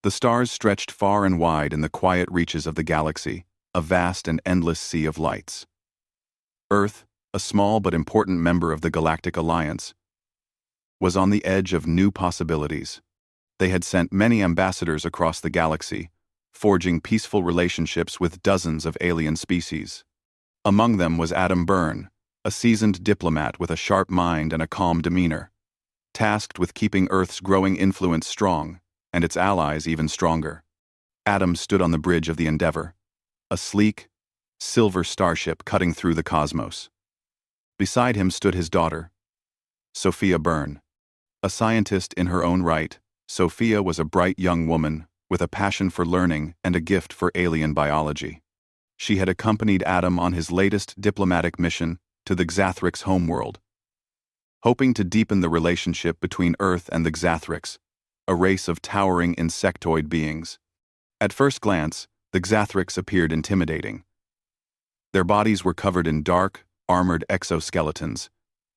The stars stretched far and wide in the quiet reaches of the galaxy, a vast and endless sea of lights. Earth, a small but important member of the Galactic Alliance, was on the edge of new possibilities. They had sent many ambassadors across the galaxy, forging peaceful relationships with dozens of alien species. Among them was Adam Byrne, a seasoned diplomat with a sharp mind and a calm demeanor, tasked with keeping Earth's growing influence strong, and its allies even stronger. Adam stood on the bridge of the Endeavor, a sleek, silver starship cutting through the cosmos. Beside him stood his daughter, Sophia Byrne. A scientist in her own right, Sophia was a bright young woman with a passion for learning and a gift for alien biology. She had accompanied Adam on his latest diplomatic mission to the Xathrix homeworld, hoping to deepen the relationship between Earth and the Xathrix, a race of towering insectoid beings. At first glance, the Xathrix appeared intimidating. Their bodies were covered in dark, armored exoskeletons,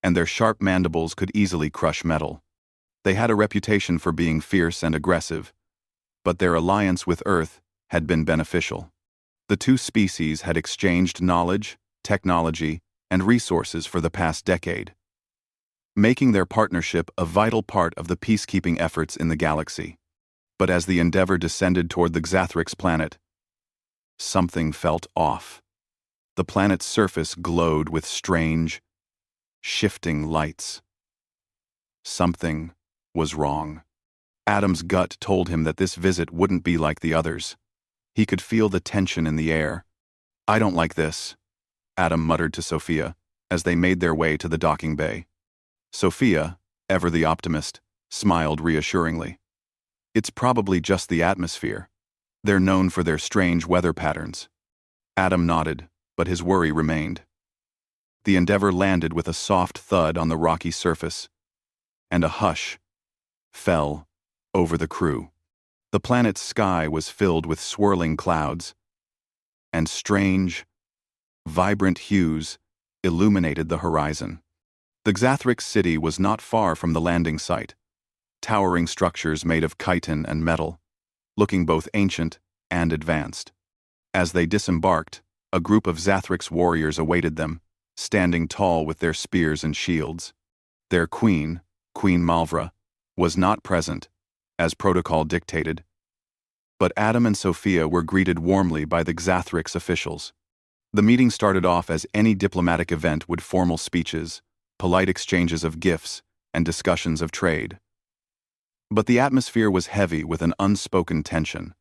and their sharp mandibles could easily crush metal. They had a reputation for being fierce and aggressive, but their alliance with Earth had been beneficial. The two species had exchanged knowledge, technology, and resources for the past decade, making their partnership a vital part of the peacekeeping efforts in the galaxy. But as the Endeavor descended toward the Xathrix planet, something felt off. The planet's surface glowed with strange, shifting lights. Something was wrong. Adam's gut told him that this visit wouldn't be like the others. He could feel the tension in the air. "I don't like this," Adam muttered to Sophia as they made their way to the docking bay. Sophia, ever the optimist, smiled reassuringly. "It's probably just the atmosphere. They're known for their strange weather patterns." Adam nodded, but his worry remained. The Endeavor landed with a soft thud on the rocky surface, and a hush fell over the crew. The planet's sky was filled with swirling clouds, and strange, vibrant hues illuminated the horizon. The Xathrix city was not far from the landing site, towering structures made of chitin and metal, looking both ancient and advanced. As they disembarked, a group of Xathrix warriors awaited them, standing tall with their spears and shields. Their queen, Queen Malvra, was not present, as protocol dictated, but Adam and Sophia were greeted warmly by the Xathrix officials. The meeting started off as any diplomatic event would: formal speeches, polite exchanges of gifts, and discussions of trade. But the atmosphere was heavy with an unspoken tension.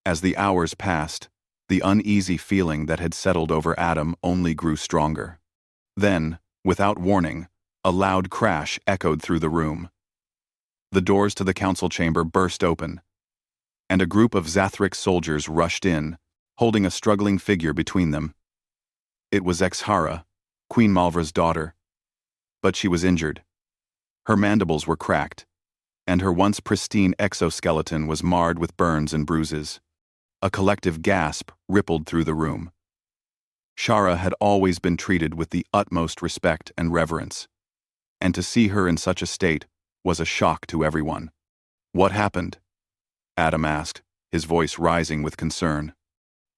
As the hours passed, the uneasy feeling that had settled over Adam only grew stronger. Then, without warning, a loud crash echoed through the room. The doors to the council chamber burst open, and a group of Xathrix soldiers rushed in, holding a struggling figure between them. It was Exhara, Queen Malvra's daughter, but she was injured. Her mandibles were cracked, and her once pristine exoskeleton was marred with burns and bruises. A collective gasp rippled through the room. Shara had always been treated with the utmost respect and reverence, and to see her in such a state was a shock to everyone. "What happened?" Adam asked, his voice rising with concern.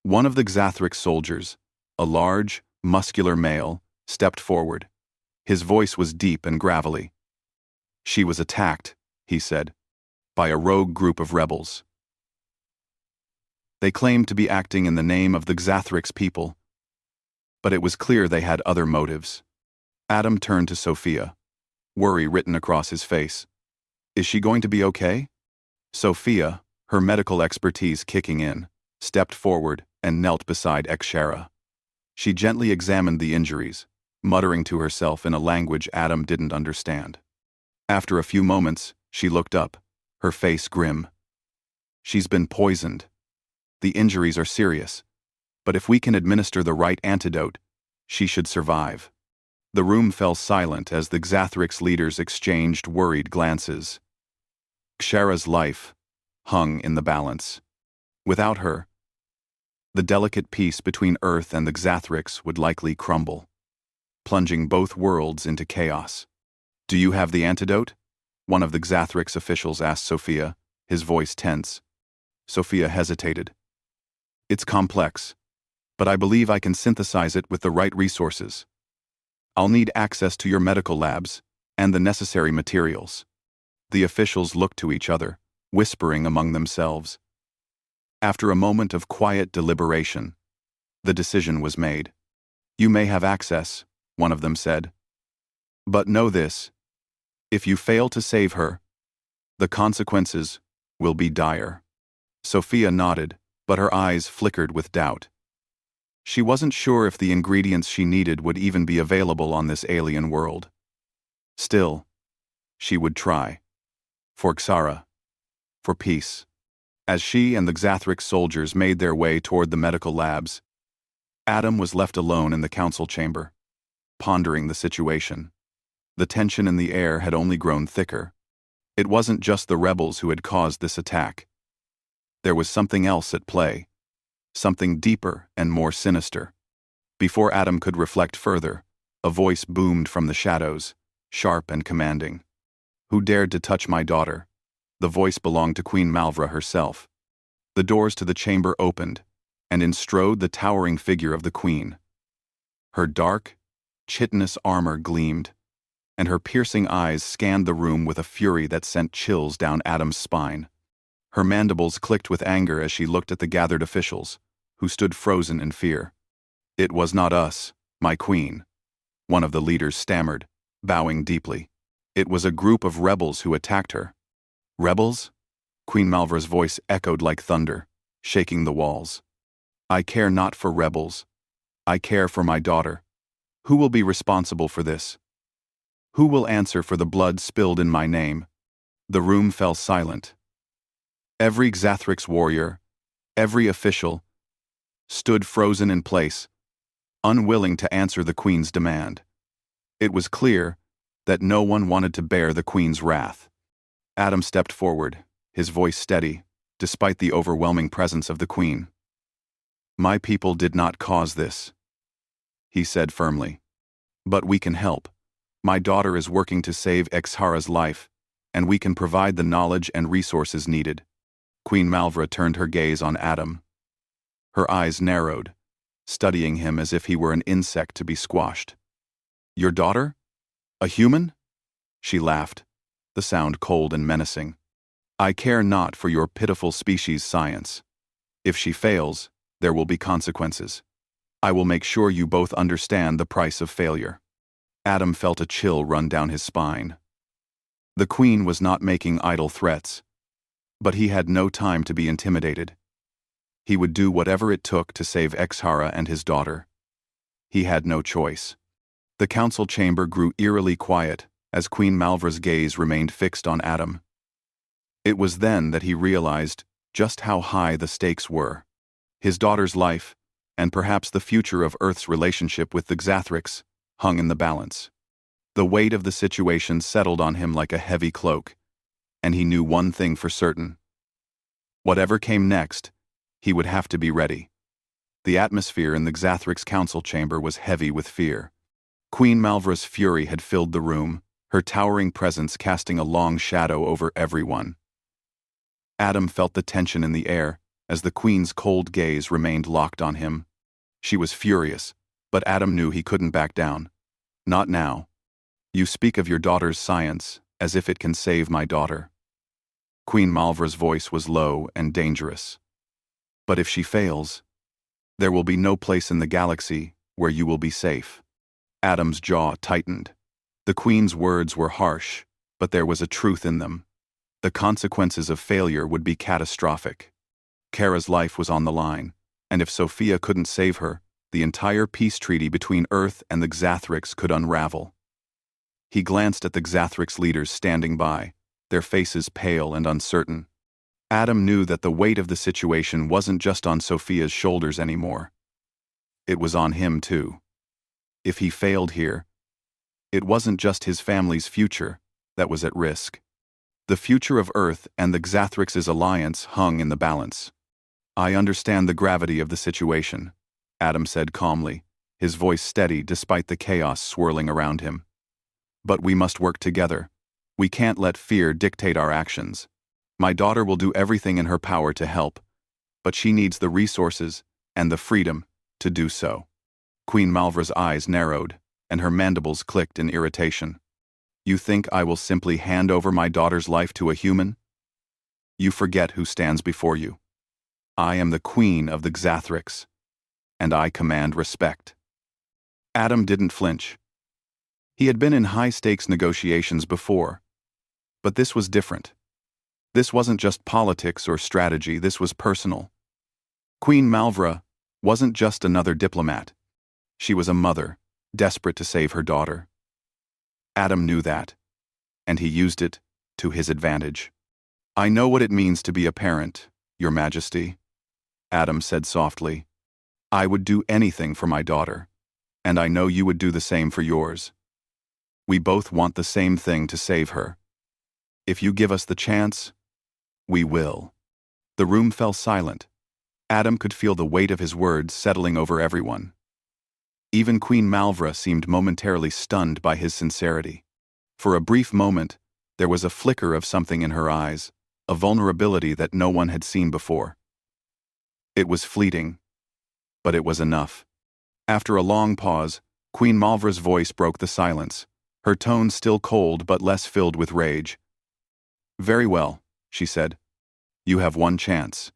One of the Xathrix soldiers, a large, muscular male, stepped forward. His voice was deep and gravelly. "She was attacked," he said, "by a rogue group of rebels. They claimed to be acting in the name of the Xathrix people, but it was clear they had other motives." Adam turned to Sophia, worry written across his face. "Is she going to be okay?" Sophia, her medical expertise kicking in, stepped forward and knelt beside Exhara. She gently examined the injuries, muttering to herself in a language Adam didn't understand. After a few moments, she looked up, her face grim. "She's been poisoned. The injuries are serious, but if we can administer the right antidote, she should survive." The room fell silent as the Xathrix leaders exchanged worried glances. Xhara's life hung in the balance. Without her, the delicate peace between Earth and the Xathrix would likely crumble, plunging both worlds into chaos. "Do you have the antidote?" one of the Xathrix officials asked Sophia, his voice tense. Sophia hesitated. It's complex, but I believe I can synthesize it with the right resources. I'll need access to your medical labs and the necessary materials. The officials looked to each other, whispering among themselves. After a moment of quiet deliberation, the decision was made. You may have access, one of them said. But know this: if you fail to save her, the consequences will be dire. Sophia nodded, but her eyes flickered with doubt. She wasn't sure if the ingredients she needed would even be available on this alien world. Still, she would try. For Xara. For peace. As she and the Xathrix soldiers made their way toward the medical labs, Adam was left alone in the council chamber, pondering the situation. The tension in the air had only grown thicker. It wasn't just the rebels who had caused this attack. There was something else at play, something deeper and more sinister. Before Adam could reflect further, a voice boomed from the shadows, sharp and commanding. Who dared to touch my daughter? The voice belonged to Queen Malvra herself. The doors to the chamber opened, and in strode the towering figure of the queen. Her dark, chitinous armor gleamed, and her piercing eyes scanned the room with a fury that sent chills down Adam's spine. Her mandibles clicked with anger as she looked at the gathered officials, who stood frozen in fear. It was not us, my queen, one of the leaders stammered, bowing deeply. It was a group of rebels who attacked her. Rebels? Queen Malvra's voice echoed like thunder, shaking the walls. I care not for rebels. I care for my daughter. Who will be responsible for this? Who will answer for the blood spilled in my name? The room fell silent. Every Xathrix warrior, every official, stood frozen in place, unwilling to answer the queen's demand. It was clear that no one wanted to bear the queen's wrath. Adam stepped forward, his voice steady, despite the overwhelming presence of the queen. My people did not cause this, he said firmly. But we can help. My daughter is working to save Xhara's life, and we can provide the knowledge and resources needed. Queen Malvra turned her gaze on Adam. Her eyes narrowed, studying him as if he were an insect to be squashed. Your daughter? A human? She laughed, the sound cold and menacing. I care not for your pitiful species science. If she fails, there will be consequences. I will make sure you both understand the price of failure. Adam felt a chill run down his spine. The queen was not making idle threats, but he had no time to be intimidated. He would do whatever it took to save Xhara and his daughter. He had no choice. The council chamber grew eerily quiet as Queen Malvra's gaze remained fixed on Adam. It was then that he realized just how high the stakes were. His daughter's life, and perhaps the future of Earth's relationship with the Xathrix, hung in the balance. The weight of the situation settled on him like a heavy cloak, and he knew one thing for certain. Whatever came next, he would have to be ready. The atmosphere in the Xathrix council chamber was heavy with fear. Queen Malvra's fury had filled the room, her towering presence casting a long shadow over everyone. Adam felt the tension in the air as the queen's cold gaze remained locked on him. She was furious, but Adam knew he couldn't back down. Not now. You speak of your daughter's science as if it can save my daughter. Queen Malvra's voice was low and dangerous. But if she fails, there will be no place in the galaxy where you will be safe. Adam's jaw tightened. The queen's words were harsh, but there was a truth in them. The consequences of failure would be catastrophic. Kara's life was on the line, and if Sophia couldn't save her, the entire peace treaty between Earth and the Xathrix could unravel. He glanced at the Xathrix leaders standing by, their faces pale and uncertain. Adam knew that the weight of the situation wasn't just on Sophia's shoulders anymore. It was on him too. If he failed here, it wasn't just his family's future that was at risk. The future of Earth and the Xathrix's alliance hung in the balance. I understand the gravity of the situation, Adam said calmly, his voice steady despite the chaos swirling around him. But we must work together. We can't let fear dictate our actions. My daughter will do everything in her power to help, but she needs the resources and the freedom to do so. Queen Malvra's eyes narrowed, and her mandibles clicked in irritation. You think I will simply hand over my daughter's life to a human? You forget who stands before you. I am the queen of the Xathrix, and I command respect. Adam didn't flinch. He had been in high-stakes negotiations before, but this was different. This wasn't just politics or strategy, this was personal. Queen Malvra wasn't just another diplomat. She was a mother, desperate to save her daughter. Adam knew that, and he used it to his advantage. I know what it means to be a parent, Your Majesty, Adam said softly. I would do anything for my daughter, and I know you would do the same for yours. We both want the same thing to save her. If you give us the chance, we will. The room fell silent. Adam could feel the weight of his words settling over everyone. Even Queen Malvra seemed momentarily stunned by his sincerity. For a brief moment, there was a flicker of something in her eyes, a vulnerability that no one had seen before. It was fleeting, but it was enough. After a long pause, Queen Malvra's voice broke the silence, her tone still cold but less filled with rage. Very well, she said. You have one chance.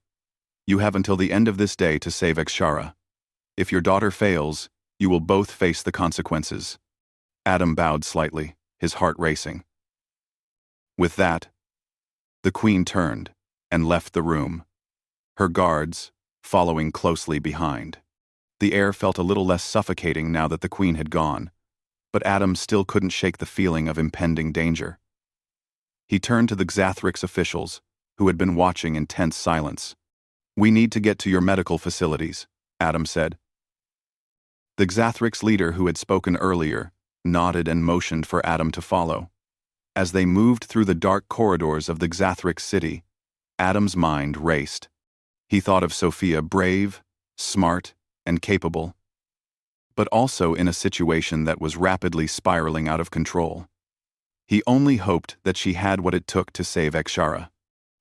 You have until the end of this day to save Ekshara. If your daughter fails, you will both face the consequences. Adam bowed slightly, his heart racing. With that, the queen turned and left the room, her guards following closely behind. The air felt a little less suffocating now that the queen had gone, but Adam still couldn't shake the feeling of impending danger. He turned to the Xathrix officials, who had been watching in tense silence. We need to get to your medical facilities, Adam said. The Xathrix leader who had spoken earlier nodded and motioned for Adam to follow. As they moved through the dark corridors of the Xathrix city, Adam's mind raced. He thought of Sophia brave, smart, and capable, but also in a situation that was rapidly spiraling out of control. He only hoped that she had what it took to save Ekshara.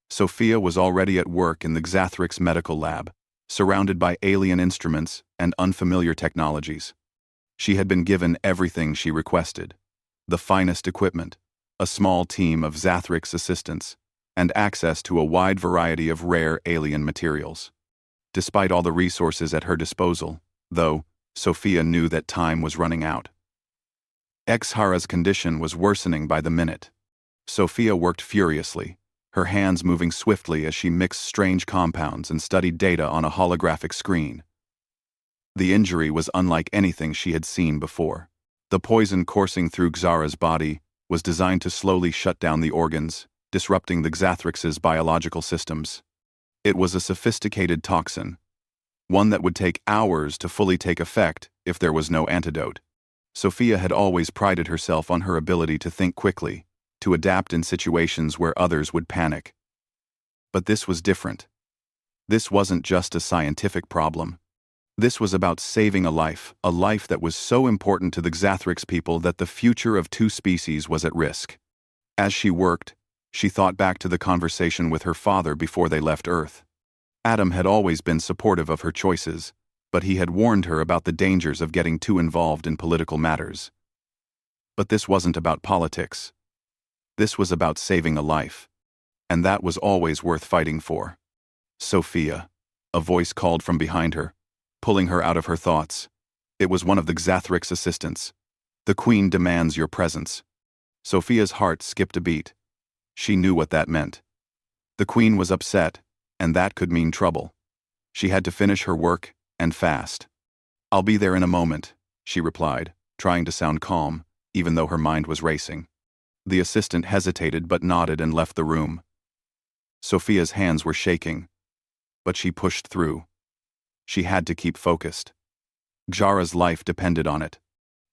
Sophia was already at work in the Xathrix medical lab, surrounded by alien instruments and unfamiliar technologies. She had been given everything she requested: the finest equipment, a small team of Xathrix assistants, and access to a wide variety of rare alien materials. Despite all the resources at her disposal, though, Sophia knew that time was running out. Ekshara's condition was worsening by the minute. Sophia worked furiously, her hands moving swiftly as she mixed strange compounds and studied data on a holographic screen. The injury was unlike anything she had seen before. The poison coursing through Xara's body was designed to slowly shut down the organs, disrupting the Xathrix's biological systems. It was a sophisticated toxin, one that would take hours to fully take effect if there was no antidote. Sophia had always prided herself on her ability to think quickly, to adapt in situations where others would panic. But this was different. This wasn't just a scientific problem. This was about saving a life that was so important to the Xathrix people that the future of two species was at risk. As she worked, she thought back to the conversation with her father before they left Earth. Adam had always been supportive of her choices, but he had warned her about the dangers of getting too involved in political matters. But this wasn't about politics. This was about saving a life, and that was always worth fighting for. Sophia, a voice called from behind her, pulling her out of her thoughts. It was one of the Xathrix assistants. The Queen demands your presence. Sophia's heart skipped a beat. She knew what that meant. The Queen was upset, and that could mean trouble. She had to finish her work, and fast. I'll be there in a moment, she replied, trying to sound calm, even though her mind was racing. The assistant hesitated but nodded and left the room. Sophia's hands were shaking, but she pushed through. She had to keep focused. Xara's life depended on it.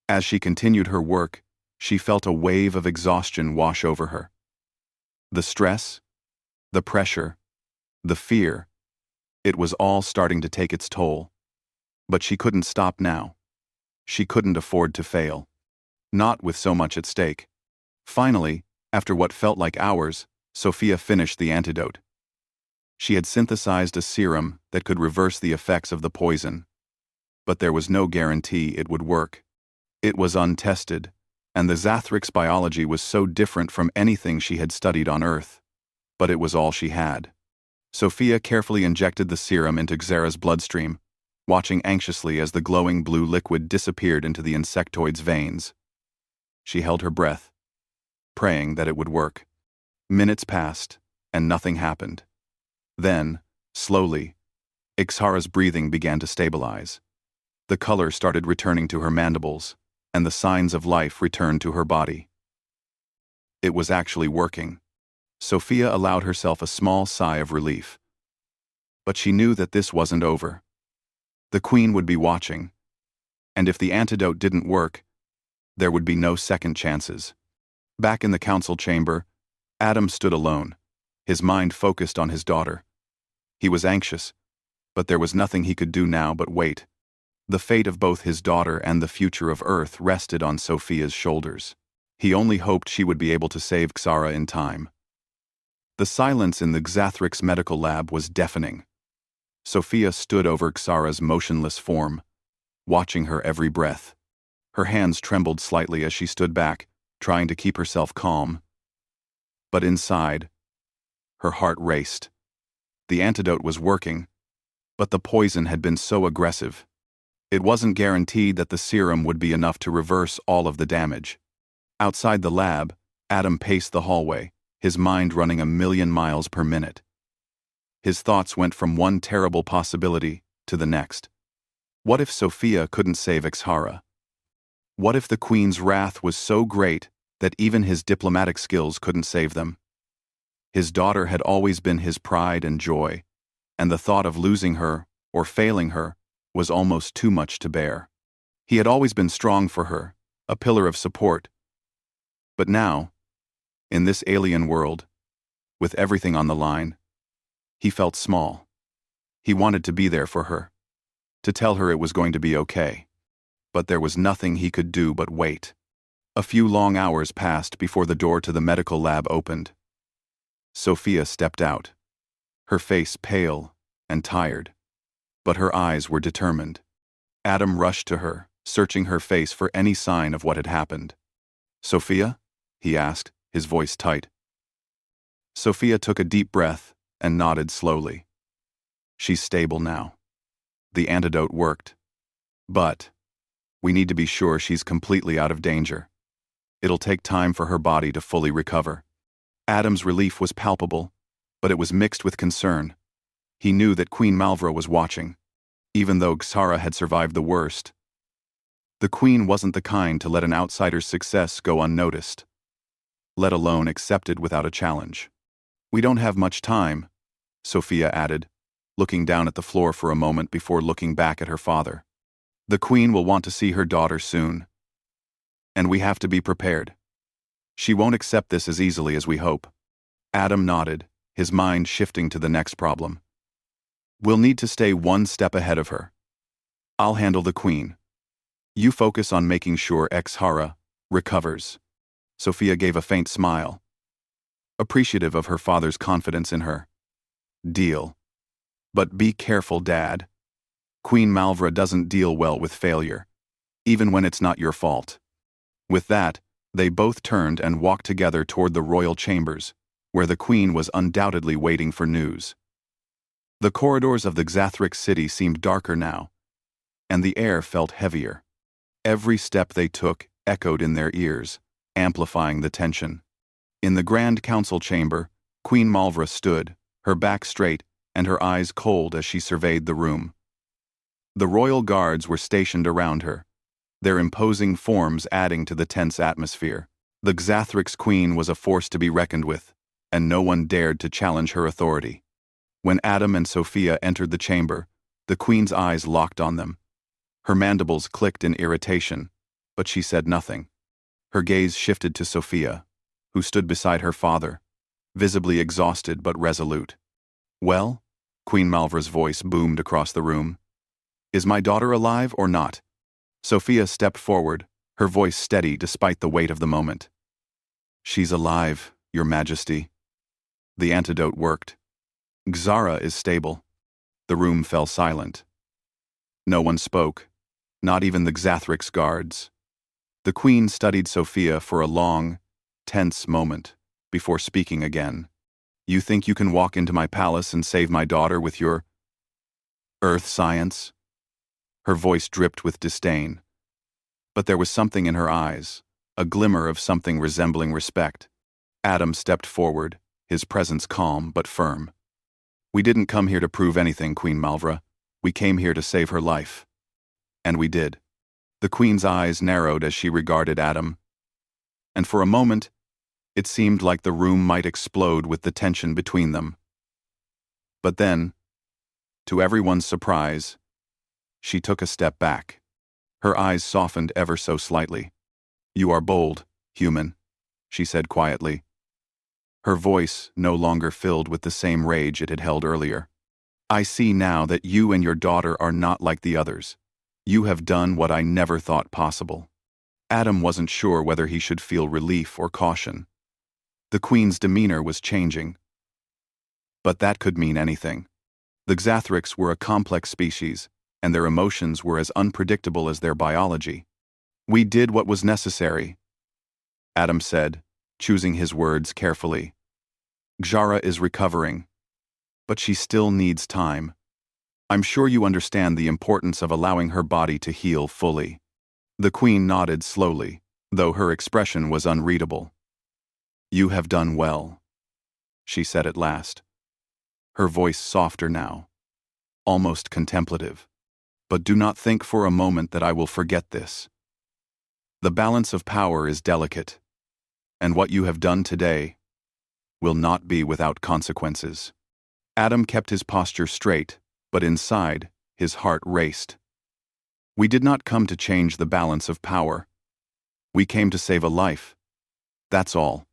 As she continued her work, she felt a wave of exhaustion wash over her. The stress, the pressure, the fear, it was all starting to take its toll. But she couldn't stop now. She couldn't afford to fail. Not with so much at stake. Finally, after what felt like hours, Sophia finished the antidote. She had synthesized a serum that could reverse the effects of the poison. But there was no guarantee it would work. It was untested, and the Xathrix biology was so different from anything she had studied on Earth. But it was all she had. Sophia carefully injected the serum into Xera's bloodstream, watching anxiously as the glowing blue liquid disappeared into the insectoid's veins. She held her breath, praying that it would work. Minutes passed, and nothing happened. Then, slowly, Xera's breathing began to stabilize. The color started returning to her mandibles, and the signs of life returned to her body. It was actually working. Sophia allowed herself a small sigh of relief. But she knew that this wasn't over. The Queen would be watching, and if the antidote didn't work, there would be no second chances. Back in the council chamber, Adam stood alone, his mind focused on his daughter. He was anxious, but there was nothing he could do now but wait. The fate of both his daughter and the future of Earth rested on Sophia's shoulders. He only hoped she would be able to save Xera in time. The silence in the Xathrix medical lab was deafening. Sophia stood over Xera's motionless form, watching her every breath. Her hands trembled slightly as she stood back, trying to keep herself calm. But inside, her heart raced. The antidote was working, but the poison had been so aggressive. It wasn't guaranteed that the serum would be enough to reverse all of the damage. Outside the lab, Adam paced the hallway, his mind running 1,000,000 miles per minute. His thoughts went from one terrible possibility to the next. What if Sophia couldn't save Xera? What if the Queen's wrath was so great that even his diplomatic skills couldn't save them? His daughter had always been his pride and joy, and the thought of losing her, or failing her, was almost too much to bear. He had always been strong for her, a pillar of support. But now, in this alien world, with everything on the line, he felt small. He wanted to be there for her, to tell her it was going to be okay. But there was nothing he could do but wait. A few long hours passed before the door to the medical lab opened. Sophia stepped out, her face pale and tired, but her eyes were determined. Adam rushed to her, searching her face for any sign of what had happened. "Sophia?" he asked, his voice tight. Sophia took a deep breath and nodded slowly. She's stable now. The antidote worked. But we need to be sure she's completely out of danger. It'll take time for her body to fully recover. Adam's relief was palpable, but it was mixed with concern. He knew that Queen Malvra was watching, even though Xera had survived the worst. The Queen wasn't the kind to let an outsider's success go unnoticed, let alone accepted without a challenge. "We don't have much time," Sophia added, looking down at the floor for a moment before looking back at her father. "The Queen will want to see her daughter soon, and we have to be prepared. She won't accept this as easily as we hope." Adam nodded, his mind shifting to the next problem. "We'll need to stay one step ahead of her. I'll handle the Queen. You focus on making sure Xera recovers." Sophia gave a faint smile, appreciative of her father's confidence in her. "Deal. But be careful, Dad. Queen Malvra doesn't deal well with failure, even when it's not your fault." With that, they both turned and walked together toward the royal chambers, where the Queen was undoubtedly waiting for news. The corridors of the Xathrix city seemed darker now, and the air felt heavier. Every step they took echoed in their ears, amplifying the tension. In the Grand Council chamber, Queen Malvra stood, her back straight and her eyes cold as she surveyed the room. The royal guards were stationed around her, their imposing forms adding to the tense atmosphere. The Xathrix Queen was a force to be reckoned with, and no one dared to challenge her authority. When Adam and Sophia entered the chamber, the Queen's eyes locked on them. Her mandibles clicked in irritation, but she said nothing. Her gaze shifted to Sophia, who stood beside her father, visibly exhausted but resolute. "Well?" Queen Malvra's voice boomed across the room. "Is my daughter alive or not?" Sophia stepped forward, her voice steady despite the weight of the moment. "She's alive, Your Majesty." The antidote worked. Xara is stable. The room fell silent. No one spoke, not even the Xathrix guards. The queen studied Sophia for a long, tense moment before speaking again. You think you can walk into my palace and save my daughter with your earth science? Her voice dripped with disdain. But there was something in her eyes, a glimmer of something resembling respect. Adam stepped forward, his presence calm but firm. We didn't come here to prove anything, Queen Malvra. We came here to save her life. And we did. The queen's eyes narrowed as she regarded Adam. And for a moment, it seemed like the room might explode with the tension between them. But then, to everyone's surprise, she took a step back. Her eyes softened ever so slightly. You are bold, human, she said quietly. Her voice no longer filled with the same rage it had held earlier. I see now that you and your daughter are not like the others. You have done what I never thought possible. Adam wasn't sure whether he should feel relief or caution. The queen's demeanor was changing. But that could mean anything. The Xathrix were a complex species, and their emotions were as unpredictable as their biology. We did what was necessary, Adam said, choosing his words carefully. Xara is recovering, but she still needs time. I'm sure you understand the importance of allowing her body to heal fully. The queen nodded slowly, though her expression was unreadable. You have done well, she said at last, her voice softer now, almost contemplative. But do not think for a moment that I will forget this. The balance of power is delicate, and what you have done today will not be without consequences. Adam kept his posture straight, but inside, his heart raced. We did not come to change the balance of power. We came to save a life. That's all.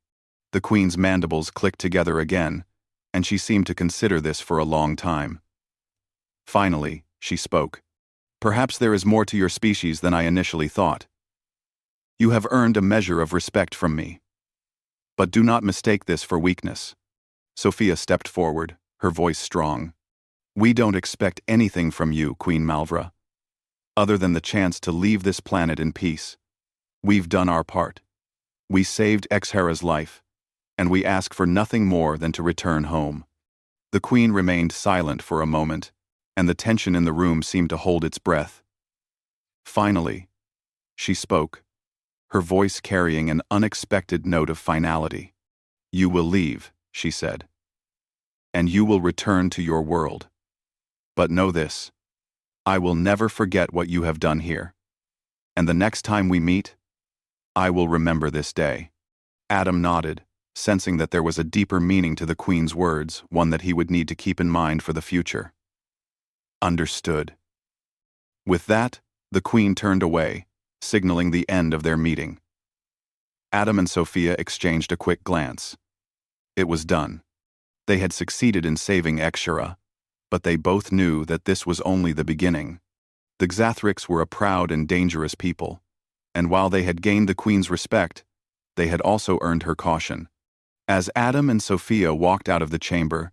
The queen's mandibles clicked together again, and she seemed to consider this for a long time. Finally, she spoke. Perhaps there is more to your species than I initially thought. You have earned a measure of respect from me. But do not mistake this for weakness. Sophia stepped forward, her voice strong. We don't expect anything from you, Queen Malvra, other than the chance to leave this planet in peace. We've done our part. We saved Xhera's life, and we ask for nothing more than to return home. The queen remained silent for a moment, and the tension in the room seemed to hold its breath. Finally, she spoke, her voice carrying an unexpected note of finality. You will leave, she said, and you will return to your world. But know this, I will never forget what you have done here. And the next time we meet, I will remember this day. Adam nodded, sensing that there was a deeper meaning to the queen's words, one that he would need to keep in mind for the future. Understood. With that, the queen turned away, signaling the end of their meeting. Adam and Sophia exchanged a quick glance. It was done. They had succeeded in saving Xhera, but they both knew that this was only the beginning. The Xathrix were a proud and dangerous people, and while they had gained the queen's respect, they had also earned her caution. As Adam and Sophia walked out of the chamber,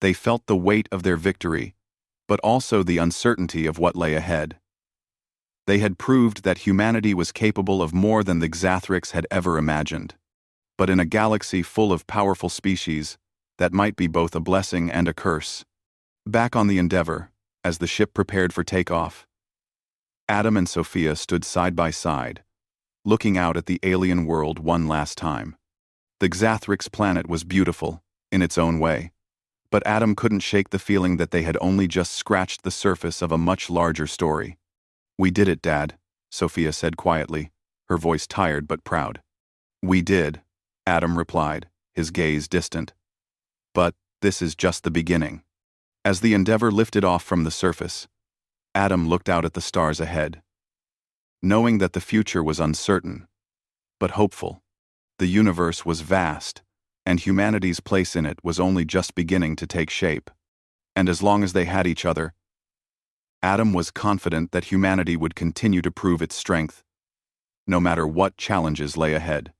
they felt the weight of their victory, but also the uncertainty of what lay ahead. They had proved that humanity was capable of more than the Xathrix had ever imagined. But in a galaxy full of powerful species, that might be both a blessing and a curse. Back on the Endeavor, as the ship prepared for takeoff, Adam and Sophia stood side by side, looking out at the alien world one last time. The Xathrix planet was beautiful, in its own way, but Adam couldn't shake the feeling that they had only just scratched the surface of a much larger story. We did it, Dad, Sophia said quietly, her voice tired but proud. We did, Adam replied, his gaze distant. But this is just the beginning. As the Endeavor lifted off from the surface, Adam looked out at the stars ahead. Knowing that the future was uncertain, but hopeful, the universe was vast, and humanity's place in it was only just beginning to take shape. And as long as they had each other, Adam was confident that humanity would continue to prove its strength, no matter what challenges lay ahead.